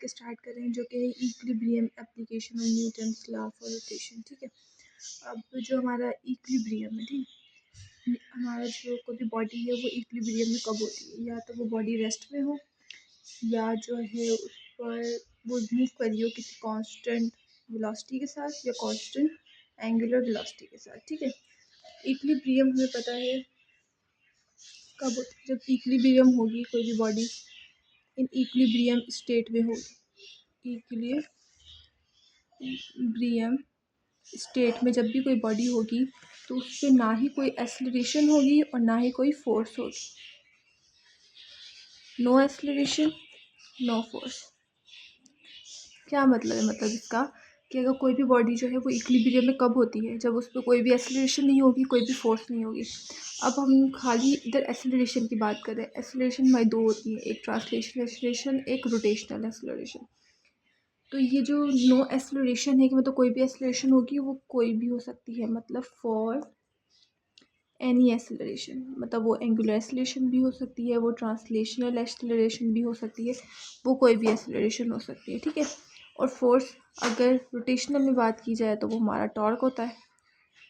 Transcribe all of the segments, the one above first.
Start कर रहे हैं जो कि equilibrium application of Newton's law for rotation. ठीक है, अब जो हमारा इक्विलिब्रियम है, ठीक, हमारा जो कोई भी बॉडी है वो इक्विलिब्रियम में कब होती है, या तो वो बॉडी रेस्ट में हो या जो है उस पर वो मूव कर रही हो किसी कांस्टेंट वेलोसिटी के साथ या कांस्टेंट एंगुलर वेलोसिटी के साथ। ठीक है, इक्विलिब्रियम हमें पता है कब होती है, जब इक्विलिब्रियम होगी कोई भी बॉडी इन इक्विलिब्रियम स्टेट में होगी। इक्विलिब्रियम स्टेट में जब भी कोई बॉडी होगी तो उससे ना ही कोई एक्सेलरेशन होगी और ना ही कोई फोर्स होगी। No acceleration no force. क्या मतलब है, मतलब इसका कि अगर कोई भी बॉडी जो है वो इक्विलिब्रियम में कब होती है, जब उस पर कोई भी एक्सेलरेशन नहीं होगी, कोई भी फोर्स नहीं होगी। अब हम खाली इधर एक्सेलरेशन की बात करें। एक्सेलरेशन हमारी दो होती है, एक ट्रांसलेशनल एक्सेलरेशन, एक रोटेशनल एक्सेलरेशन। तो ये जो नो एक्सेलरेशन है कि मतलब कोई भी एक्सेलरेशन होगी वो कोई भी हो सकती है, मतलब फॉर एनी एक्सेलरेशन, मतलब वो एंगुलर एक्सेलरेशन भी हो सकती है, वो ट्रांसलेशनल एक्सेलरेशन भी हो सकती है, वो कोई भी एक्सेलरेशन हो सकती है। ठीक है, और फोर्स अगर रोटेशनल में बात की जाए तो वो हमारा टॉर्क होता है।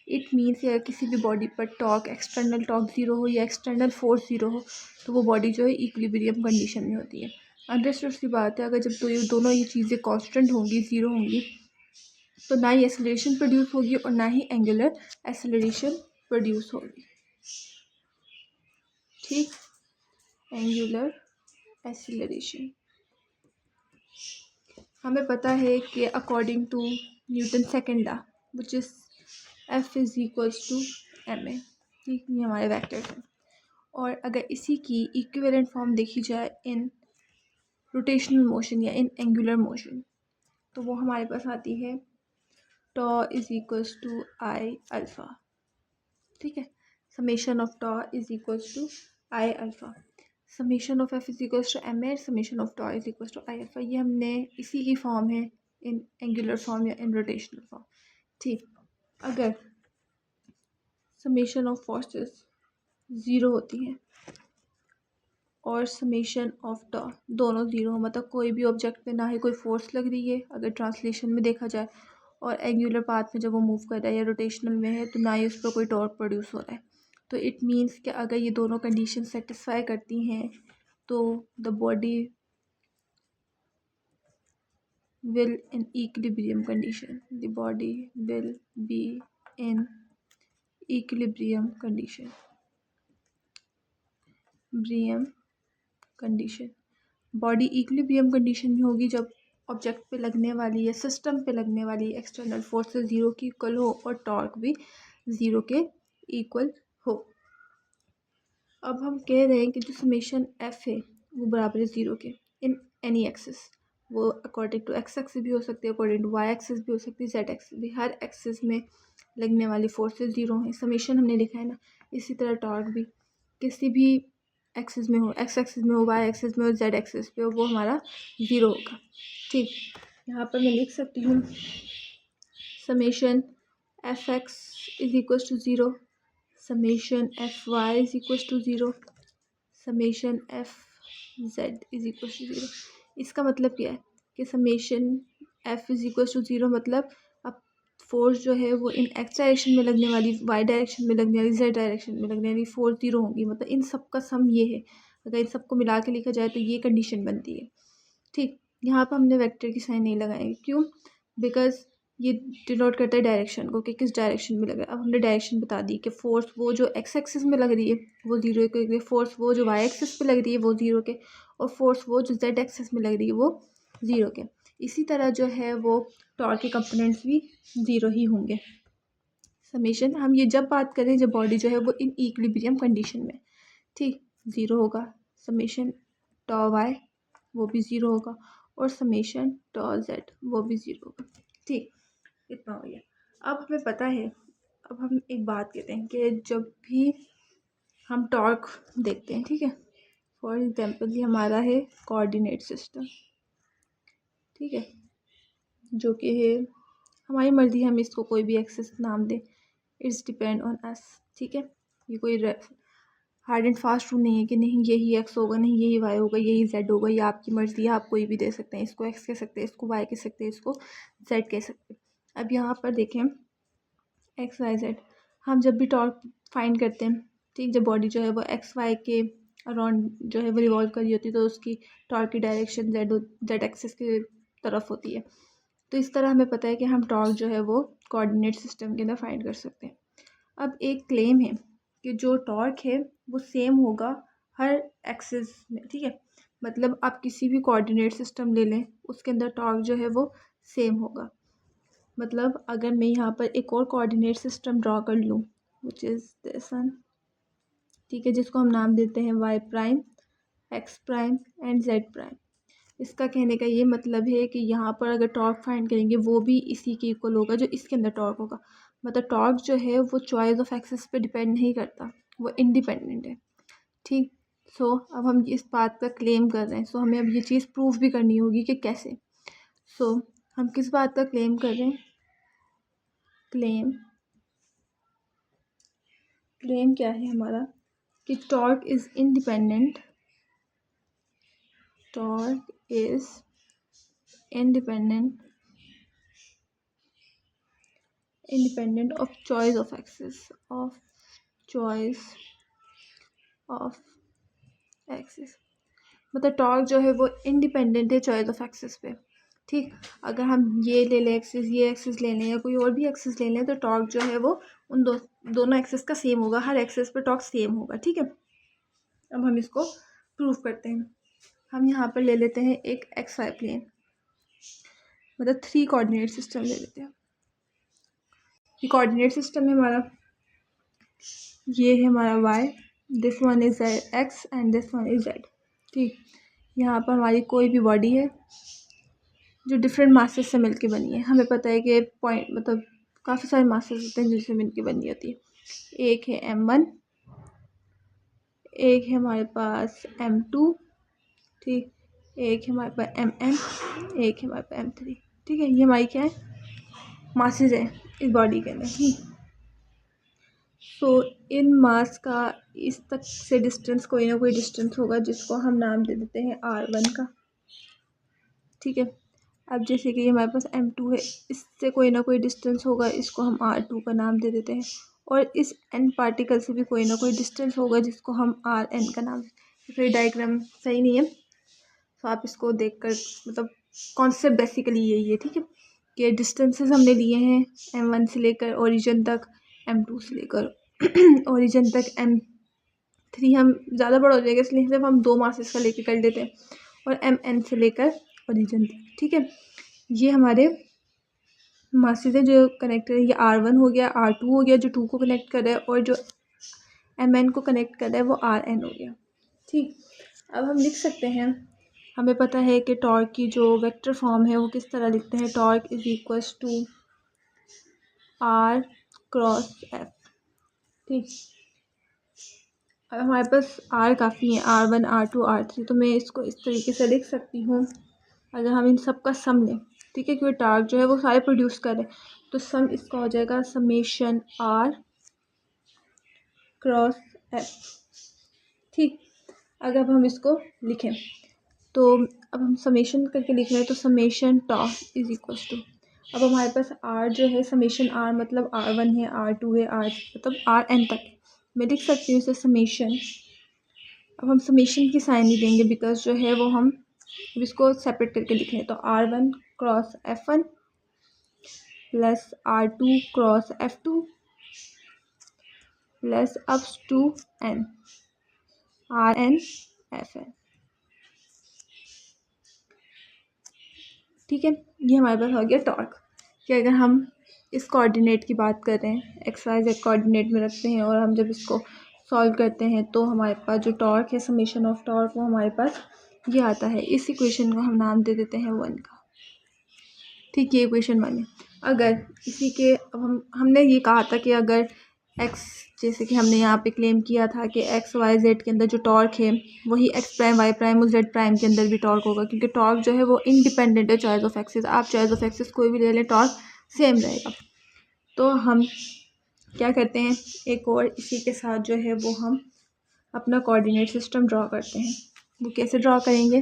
इट मीन्स अगर किसी भी बॉडी पर टॉर्क, एक्सटर्नल टॉर्क ज़ीरो हो या एक्सटर्नल फोर्स ज़ीरो हो तो वो बॉडी जो है इक्विलिब्रियम कंडीशन में होती है। अंडरस्टूड सी बात है। अगर जब तो ये दोनों ये चीज़ें कांस्टेंट होंगी, ज़ीरो होंगी, तो ना ही एक्सेलरेशन प्रोड्यूस होगी और ना ही एंगुलर एक्सेलरेशन प्रोड्यूस होगी। ठीक, एंगुलर एक्सेलरेशन हमें पता है कि according to Newton second law which is F is equals to ma। ठीक, ये हमारे वेक्टर्स हैं। और अगर इसी की इक्विवेलेंट फॉर्म देखी जाए इन रोटेशनल मोशन या इन एंगुलर मोशन तो वो हमारे पास आती है tau is equals to I alpha. ठीक है, summation of tau is equals to I alpha, summation of F is equals to M A, summation of tau is equals to I alpha. ये हमने इसी की फॉर्म है इन angular form या in rotational form. ठीक, अगर समेशन ऑफ फोर्सेस ज़ीरो होती है और समेशन ऑफ टॉ दोनों ज़ीरो हो, मतलब कोई भी ऑब्जेक्ट पे ना ही कोई फोर्स लग रही है अगर ट्रांसलेशन में देखा जाए, और एंगुलर पाथ में जब वो मूव कर रहा है या रोटेशनल में है तो ना ही उस पर कोई टॉर्क प्रोड्यूस हो रहा है। तो इट मीन्स कि अगर ये दोनों कंडीशन सेटिस्फाई करती हैं तो the body will in equilibrium condition, the body will be in equilibrium condition. ब्रियम कंडीशन, बॉडी इक्विलिब्रियम कंडीशन में होगी जब ऑब्जेक्ट पे लगने वाली या सिस्टम पे लगने वाली एक्सटर्नल फोर्सेस ज़ीरो की इक्वल हो और टॉर्क भी ज़ीरो के इक्वल हो। अब हम कह रहे हैं कि जो समेशन एफ है वो बराबर है ज़ीरो के इन एनी एक्सिस। वो अकॉर्डिंग टू एक्स एक्सिस भी हो सकती है, अकॉर्डिंग टू वाई एक्सिस भी हो सकती है, जेड एक्सिस भी। हर एक्सिस में लगने वाली फोर्सेस ज़ीरो हैं, समेशन हमने लिखा है ना। इसी तरह टॉर्क भी किसी भी एक्सिस में हो, एक्स एक्सिस में हो, वाई एक्सिस में हो, जेड एक्सिस पे हो, वो हमारा ज़ीरो होगा। ठीक, यहाँ पर मैं लिख सकती हूँ summation F X is equal to zero, summation F Y is equal to zero, summation F Z is equal to zero. इसका मतलब क्या है कि summation F is equal to zero मतलब अब फोर्स जो है वो इन एक्स डायरेक्शन में लगने वाली, वाई डायरेक्शन में लगने वाली, जेड डायरेक्शन में लगने वाली फोर्स ज़ीरो होंगी। मतलब इन सब का सम ये है, अगर इन सबको मिला के लिखा जाए तो ये कंडीशन बनती है। ठीक, यहाँ पर हमने वेक्टर की साइन नहीं लगाएंगे, क्यों? बिकॉज ये डिनोट करता है डायरेक्शन को कि किस डायरेक्शन में लग रहा है। अब हमने डायरेक्शन बता दी कि फोर्स वो जो एक्स एक्सिस में लग रही है वो ज़ीरो के, फोर्स वो जो वाई एक्सिस पे लग रही है वो ज़ीरो के, और फोर्स वो जो जेड एक्सिस में लग रही है वो ज़ीरो के। इसी तरह जो है वो टॉर्क के कंपोनेंट्स भी ज़ीरो ही होंगे। समेशन हम ये जब बात करें जब बॉडी जो है वो इन इक्विलिब्रियम कंडीशन में, ठीक, ज़ीरो होगा। समेशन टॉ वाई वो भी ज़ीरो होगा और समेशन टॉ जेड वो भी ज़ीरो होगा। ठीक, इतना हो गया। अब हमें पता है, अब हम एक बात कहते हैं कि जब भी हम टॉर्क देखते हैं, ठीक है, फॉर एग्जांपल ये हमारा है कोऑर्डिनेट सिस्टम, ठीक है, जो कि है हमारी मर्ज़ी, हम इसको कोई भी एक्सिस नाम दें, इट्स डिपेंड ऑन अस। ठीक है, ये कोई हार्ड एंड फास्ट रूल नहीं है कि नहीं यही एक्स होगा, नहीं यही वाई होगा, यही जेड होगा, ये आपकी मर्ज़ी है, आप कोई भी दे सकते हैं, इसको एक्स कह सकते हैं, इसको वाई कह सकते हैं, इसको जेड कह सकते हैं। अब यहाँ पर देखें एक्स वाई जेड, हम जब भी टॉर्क फाइंड करते हैं, ठीक, जब बॉडी जो है वो एक्स वाई के अराउंड जो है वो रिवॉल्व कर रही होती है तो उसकी टॉर्क की डायरेक्शन जेड एक्सिस की तरफ होती है। तो इस तरह हमें पता है कि हम टॉर्क जो है वो कोऑर्डिनेट सिस्टम के अंदर फाइंड कर सकते हैं। अब एक क्लेम है कि जो टॉर्क है वो सेम होगा हर एक्सिस में, ठीक है, मतलब आप किसी भी कोऑर्डिनेट सिस्टम ले लें उसके अंदर टॉर्क जो है वो सेम होगा। मतलब अगर मैं यहाँ पर एक और कोऑर्डिनेट सिस्टम ड्रॉ कर लूँ विच इज़ दिस वन, ठीक है, जिसको हम नाम देते हैं Y prime, X prime and Z prime. इसका कहने का ये मतलब है कि यहाँ पर अगर टॉर्क फाइंड करेंगे वो भी इसी के इक्वल होगा जो इसके अंदर टॉर्क होगा। मतलब टॉर्क जो है वो चॉइस ऑफ एक्सिस पे डिपेंड नहीं करता, वो इंडिपेंडेंट है, ठीक। सो अब हम इस बात का क्लेम कर रहे हैं, सो हमें अब ये चीज़ प्रूफ भी करनी होगी कि कैसे। सो हम किस बात का क्लेम कर रहे हैं, क्लेम क्या है हमारा कि torque is independent, torque is independent of choice of axis, मतलब टॉर्क जो है वो इंडिपेंडेंट है चॉइस ऑफ एक्सिस पे, ठीक। अगर हम ये ले लें एक्सिस, ये एक्सिस ले लें या कोई और भी एक्सिस ले लें तो टॉर्क जो है वो उन दोनों एक्सिस का सेम होगा, हर एक्सिस पे टॉर्क सेम होगा, ठीक है। अब हम इसको प्रूफ करते हैं। हम यहाँ पर ले लेते हैं एक एक्स वाई प्लेन, मतलब 3 कोऑर्डिनेट सिस्टम ले लेते हैं। ये कोऑर्डिनेट सिस्टम है हमारा, ये है हमारा y, this one is x and this one is z, ठीक। यहाँ पर हमारी कोई भी बॉडी है जो डिफरेंट मासेस से मिलके बनी है। हमें पता है कि पॉइंट मतलब काफ़ी सारे मासेस होते हैं जिनसे मिलके बनी होती है। एक है m1, एक है हमारे पास m2, ठीक, एक है हमारे पास mn, एक है हमारे पास m3, ठीक है। ये हमारी क्या है, मासेस है इस बॉडी के अंदर, ठीक। सो इन मास का इस तक से डिस्टेंस कोई ना कोई डिस्टेंस होगा जिसको हम नाम दे देते हैं r1 का, ठीक है। अब जैसे कि हमारे पास m2 है, इससे कोई ना कोई डिस्टेंस होगा, इसको हम r2 का नाम दे देते हैं। और इस n पार्टिकल से भी कोई ना कोई डिस्टेंस होगा जिसको हम rn का नाम, फिर डायग्राम सही नहीं है तो आप इसको देखकर, मतलब कॉन्सेप्ट बेसिकली यही है, ठीक है, कि डिस्टेंसेस हमने लिए हैं m1 से लेकर ओरिजिन तक, m2 से लेकर ओरिजिन तक, m3 हम ज़्यादा बड़ा हो जाएगा इसलिए सिर्फ हम 2 मासेस का लेके कर लेते हैं, और mn से लेकर ओरिजिन तक, ठीक है। ये हमारे मासेस है जो कनेक्ट है, ये r1 हो गया, r2 हो गया जो 2 को कनेक्ट कर रहा है, और जो mn को कनेक्ट कर रहा है वो rn हो गया, ठीक। अब हम लिख सकते हैं, हमें पता है कि टॉर्क की जो वेक्टर फॉर्म है वो किस तरह लिखते हैं, torque is equals to r cross f, ठीक। अब हमारे पास r काफ़ी है, r1 r2 r3, तो मैं इसको इस तरीके से लिख सकती हूँ। अगर हम इन सब का सम लें, ठीक है, क्योंकि टॉर्क जो है वो सारे प्रोड्यूस कर रहे हैं, तो सम इसका हो जाएगा समेशन r क्रॉस f, ठीक। अगर हम इसको लिखें तो अब हम समेशन करके लिख रहे हैं, तो summation torque is equals to, अब हमारे पास r जो है समेशन r मतलब r1 है, r2 है, r मतलब rn तक मैं लिख सकती हूँ इसे समेशन। अब हम समेशन की साइन नहीं देंगे बिकॉज जो है वो हम अब इसको सेपरेट करके लिख रहे हैं, तो r1 cross f1 plus r2 cross f2 plus ups to n rn fn, ठीक है। ये हमारे पास हो गया टॉर्क, कि अगर हम इस कोऑर्डिनेट की बात कर रहे हैं, एक्स वाई जेड कोऑर्डिनेट में रखते हैं, और हम जब इसको सॉल्व करते हैं तो हमारे पास जो टॉर्क है समेशन ऑफ टॉर्क वो हमारे पास ये आता है। इस इक्वेशन को हम नाम दे देते हैं 1 का, ठीक, ये इक्वेशन 1 है। अगर इसी के अब हमने ये कहा था कि अगर एक्स, जैसे कि हमने यहाँ पे क्लेम किया था कि एक्स वाई जेड के अंदर जो टॉर्क है वही एक्स प्राइम वाई प्राइम और जेड प्राइम के अंदर भी टॉर्क होगा, क्योंकि टॉर्क जो है वो इंडिपेंडेंट है चॉइस ऑफ एक्सिस। आप चॉइस ऑफ एक्सिस कोई भी ले लें टॉर्क सेम रहेगा। तो हम क्या करते हैं, एक और इसी के साथ जो है वो हम अपना कोऑर्डिनेट सिस्टम ड्रॉ करते हैं। वो कैसे ड्रॉ करेंगे,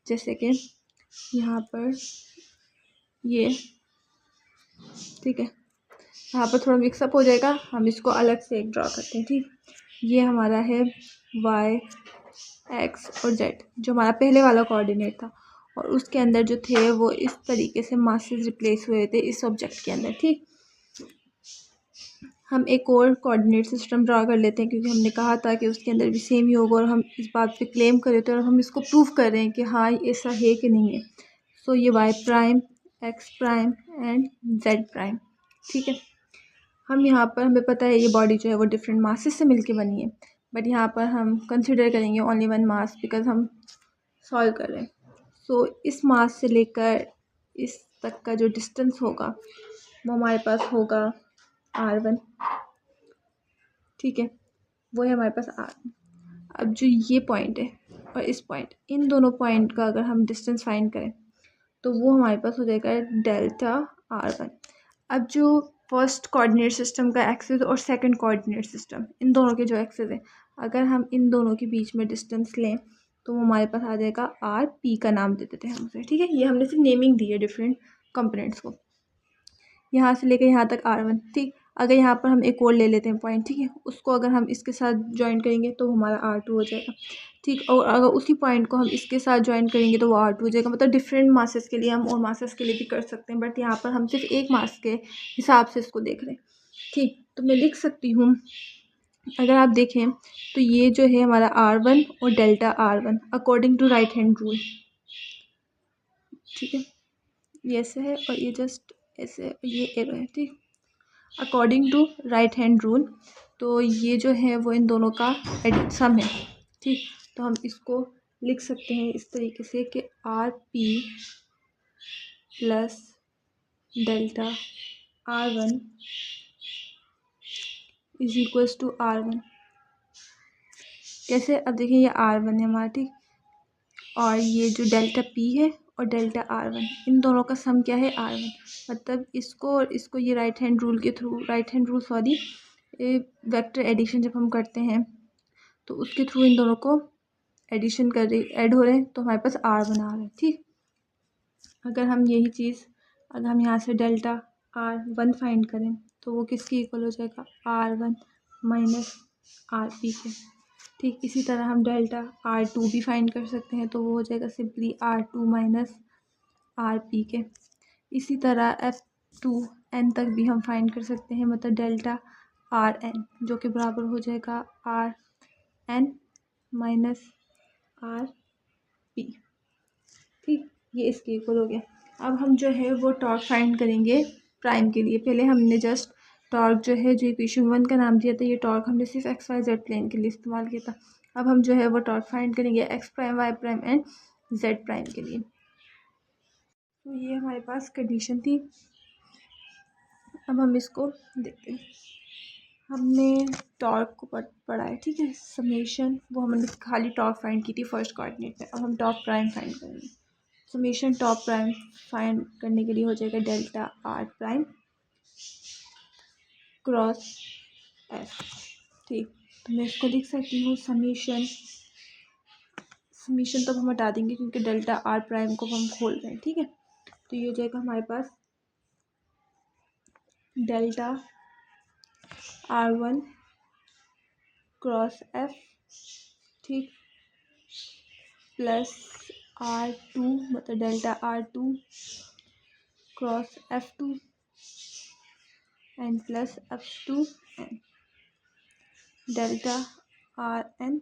जैसे कि यहाँ पर ये, ठीक है, यहाँ पर थोड़ा मिक्सअप हो जाएगा, हम इसको अलग से एक ड्रॉ करते हैं। ठीक, ये हमारा है y, x और z, जो हमारा पहले वाला कोऑर्डिनेट था, और उसके अंदर जो थे वो इस तरीके से मासेस रिप्लेस हुए थे इस ऑब्जेक्ट के अंदर। ठीक, हम एक और कोऑर्डिनेट सिस्टम ड्रा कर लेते हैं, क्योंकि हमने कहा था कि उसके अंदर भी सेम ही होगा, और हम इस बात पे क्लेम कर रहे थे और हम इसको प्रूव कर रहे हैं कि हाँ ऐसा है कि नहीं है। सो ये y prime, x prime and z prime. ठीक है, हम यहाँ पर, हमें पता है ये बॉडी जो है वो डिफरेंट मासेस से मिलके बनी है, बट यहाँ पर हम कंसिडर करेंगे ओनली वन मास, बिकॉज हम सॉल्व कर रहे हैं। सो इस मास से लेकर इस तक का जो डिस्टेंस होगा वो हमारे पास होगा r1। ठीक है, वो है हमारे पास r1। अब जो ये पॉइंट है और इस पॉइंट, इन दोनों पॉइंट का अगर हम डिस्टेंस फाइंड करें तो वो हमारे पास हो जाएगा डेल्टा r1। अब जो फर्स्ट कोऑर्डिनेट सिस्टम का एक्सिस और सेकंड कोऑर्डिनेट सिस्टम, इन दोनों के जो एक्सिस है, अगर हम इन दोनों के बीच में डिस्टेंस लें तो वो हमारे पास आ जाएगा आर पी का नाम दे देते हैं हम उसे। ठीक है, ये हमने सिर्फ नेमिंग दी है डिफरेंट कंपोनेंट्स को, यहाँ से लेकर यहाँ तक r1। ठीक, अगर यहाँ पर हम एक और ले लेते हैं पॉइंट, ठीक है, उसको अगर हम इसके साथ ज्वाइन करेंगे तो वो हमारा r2 हो जाएगा। ठीक, और अगर उसी पॉइंट को हम इसके साथ ज्वाइन करेंगे तो वो r2 हो जाएगा। मतलब डिफरेंट मासेस के लिए हम और मासेस के लिए भी कर सकते हैं, बट यहाँ पर हम सिर्फ एक मास के हिसाब से इसको देख रहे हैं। ठीक, तो मैं लिख सकती हूँ, अगर आप देखें तो ये जो है हमारा r1 और delta r1 according to right hand rule. ठीक है, ये ऐसे है और ये जस्ट ऐसे, ये एरो है। ठीक, according to right hand rule, तो ये जो है वो इन दोनों का सम है। ठीक, तो हम इसको लिख सकते हैं इस तरीके से कि R P plus delta r1 is equals to r1। कैसे, अब देखिए ये r1 है हमारा, ठीक, और ये जो डेल्टा p है और डेल्टा r1, इन दोनों का सम क्या है r1। मतलब इसको और इसको ये राइट हैंड रूल के through, right hand rule sorry, vector addition जब हम करते हैं तो उसके थ्रू इन दोनों को एडिशन कर रहे, ऐड हो रहे हैं, तो हमारे पास r1 आ रहा है। ठीक, अगर हम यही चीज़, अगर हम यहाँ से डेल्टा r1 फाइंड करें तो वो किसकी इक्वल हो जाएगा, r1 माइनस rp के। ठीक, इसी तरह हम डेल्टा r2 भी फाइंड कर सकते हैं, तो वो हो जाएगा सिंपली r2 माइनस rp के। इसी तरह f2n तक भी हम फाइंड कर सकते हैं, मतलब डेल्टा rn, जो कि बराबर हो जाएगा rn माइनस rp। ठीक, ये इसके इक्वल हो गया। अब हम जो है वो टॉर्क फाइंड करेंगे प्राइम के लिए। पहले हमने जस्ट टॉर्क जो है, जो इक्वेशन 1 का नाम दिया था, ये टॉर्क हमने सिर्फ एक्स वाई जेड प्लेन के लिए इस्तेमाल किया था। अब हम जो है वो टॉर्क फाइंड करेंगे X prime, Y prime and Z prime के लिए। तो ये हमारे पास कंडीशन थी। अब हम इसको देखते हैं, हमने टॉर्क को पढ़ा है, ठीक है, समेशन, वो हमने खाली टॉर्क फाइंड की थी फर्स्ट कोऑर्डिनेट में। अब हम टॉप प्राइम फाइंड करेंगे। समेशन टॉप प्राइम फाइंड करने के लिए हो जाएगा delta R prime cross F. ठीक, तो मैं इसको लिख सकती हूँ समेशन, समेशन तो हम हटा देंगे क्योंकि डेल्टा आर प्राइम को हम खोल रहे हैं। ठीक है, तो ये हो जाएगा हमारे पास डेल्टा r1 क्रॉस एफ, ठीक, प्लस r2, मतलब delta r2 cross f2 and plus f2 N delta rn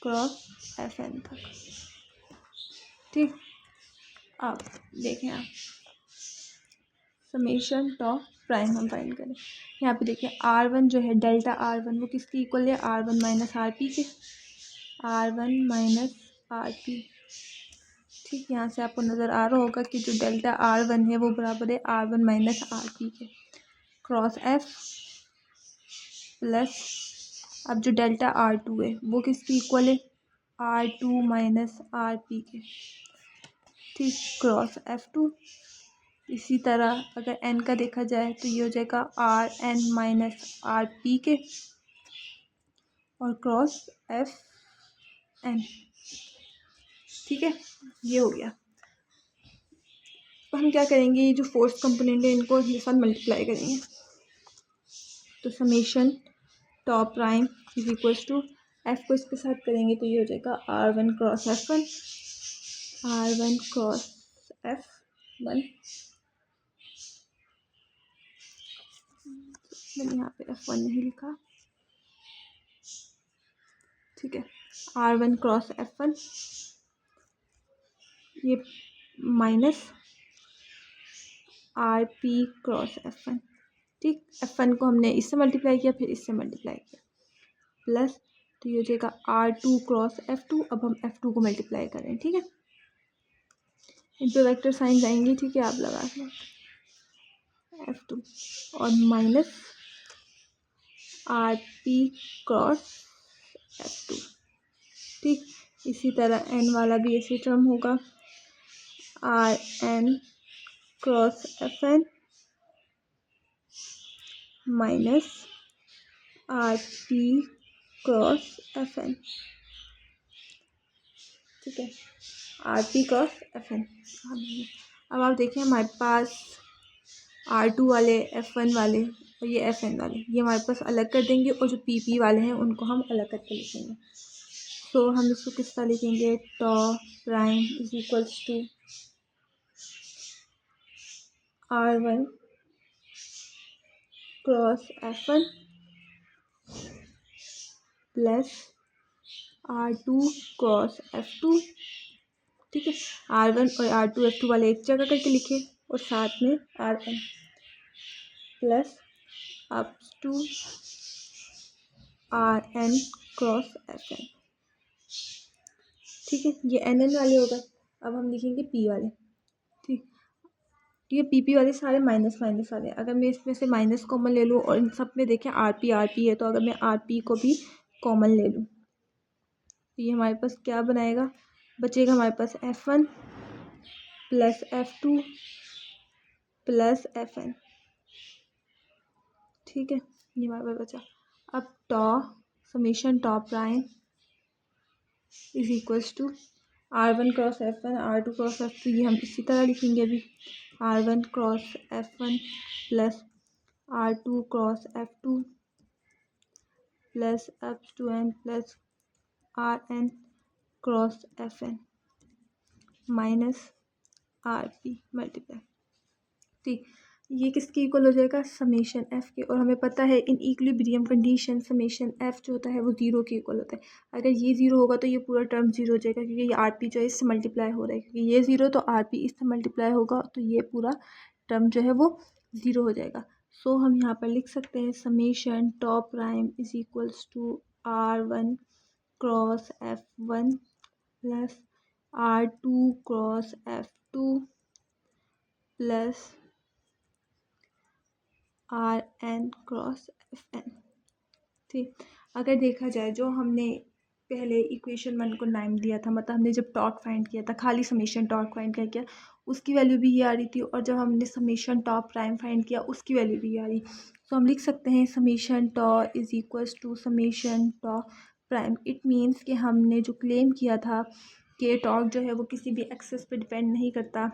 cross fn तक। ठीक, अब देखें आप समेशन टॉप प्राइम हम फाइंड करें। यहाँ पे देखिए r1 जो है डेल्टा r1 वो किसकी इक्वल है, r1 माइनस rp के, r1 माइनस rp। ठीक, यहाँ से आपको नज़र आ रहा होगा कि जो डेल्टा r1 है वो बराबर है r1 माइनस rp के क्रॉस f प्लस, अब जो डेल्टा r2 है वो किसकी इक्वल है, r2 माइनस rp के, ठीक, क्रॉस f2। इसी तरह अगर n का देखा जाए तो ये हो जाएगा rn माइनस rp के, और क्रॉस एफ एन। ठीक है, ये हो गया। तो हम क्या करेंगे, ये जो फोर्स कंपोनेंट है इनको इसके साथ मल्टीप्लाई करेंगे। तो summation top prime is equals to F को इसके साथ करेंगे तो ये हो जाएगा R1 cross F1, R1 cross F1। मैंने यहाँ पे F1 नहीं लिखा, ठीक है। R1 क्रॉस F1, ये माइनस RP क्रॉस F1। ठीक, F1 को हमने इससे मल्टीप्लाई किया, फिर इससे मल्टीप्लाई किया, प्लस तो ये हो जाएगा R2 क्रॉस F2। अब हम F2 को मल्टीप्लाई करें, ठीक है। इन पे वेक्टर साइन आएंगे, ठीक है, आप लगा लें F2 और माइनस RP क्रॉस F2। ठीक, इसी तरह n वाला भी ऐसे टर्म होगा, RN cross FN minus RP cross FN। ठीक है, RP क्रॉस FN। अब आप देखिए हमारे पास R2 वाले, F1 वाले और ये FN वाले, ये हमारे पास अलग कर देंगे, और जो PP वाले हैं उनको हम अलग करके लिखेंगे। तो हम इसको किस तरह लिखेंगे, tau prime is equals to R1 cross F1 plus R2 cross F2। ठीक है, R1 और R2 F2 वाले एक जगह करके लिखे, और साथ में RN plus up to RN cross FN। ठीक है, ये NN वाले हो गए। अब हम लिखेंगे P वाले। ठीक, ये PP वाले सारे माइनस माइनस वाले। अगर मैं इसमें से माइनस कॉमन ले लूँ और इन सब में देखें RP है, तो अगर मैं RP को भी कॉमन ले लूँ तो ये हमारे पास क्या बनाएगा, बचेगा हमारे पास F1 plus F2 plus FN। ठीक है, ये हमारे पास बचा। अब tau summation tau prime is equals to R1 cross F1 R2 cross F2, ये हम इसी तरह लिखेंगे अभी, R1 cross F1 plus R2 cross F2 plus up to n plus RN cross FN minus RP multiply. ठीक, ये किसके equal हो जाएगा, समेशन F के। और हमें पता है इन इक्विलिब्रियम कंडीशन समेशन F जो होता है वो ज़ीरो के इक्वल होता है। अगर ये ज़ीरो होगा तो ये पूरा टर्म ज़ीरो हो जाएगा, क्योंकि ये RP जो है इससे मल्टीप्लाई हो रहा है, क्योंकि ये ज़ीरो तो RP इससे मल्टीप्लाई होगा, तो ये पूरा टर्म जो है वो ज़ीरो हो जाएगा। सो हम यहाँ पर लिख सकते हैं summation tau prime is equals to R1 cross F1 plus R2 cross F2 plus RN cross FN। ठीक, अगर देखा जाए जो हमने पहले इक्वेशन 1 को नाम दिया था, मतलब हमने जब टॉर्क फाइंड किया था, खाली समेशन टॉर्क फाइंड किया, उसकी वैल्यू भी ये आ रही थी, और जब हमने समेशन टॉ प्राइम फाइंड किया उसकी वैल्यू भी ये आ रही। तो हम लिख सकते हैं summation tau is equals to summation tau prime. It means कि हमने जो क्लेम किया था कि टॉर्क जो है वो किसी भी एक्सेस पे डिपेंड नहीं करता,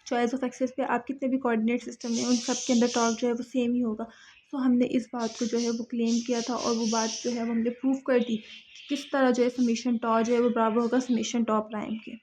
चॉइस ऑफ एक्सेस पे आप कितने भी कोऑर्डिनेट सिस्टम में उन सब के अंदर टॉर्क जो है वो सेम ही होगा। तो हमने इस बात को जो है वो क्लेम किया था, और वो बात जो है वो हमने प्रूव कर दी कि किस तरह जो है समेशन टॉ जो है वो बराबर होगा समेशन टॉ प्राइम के।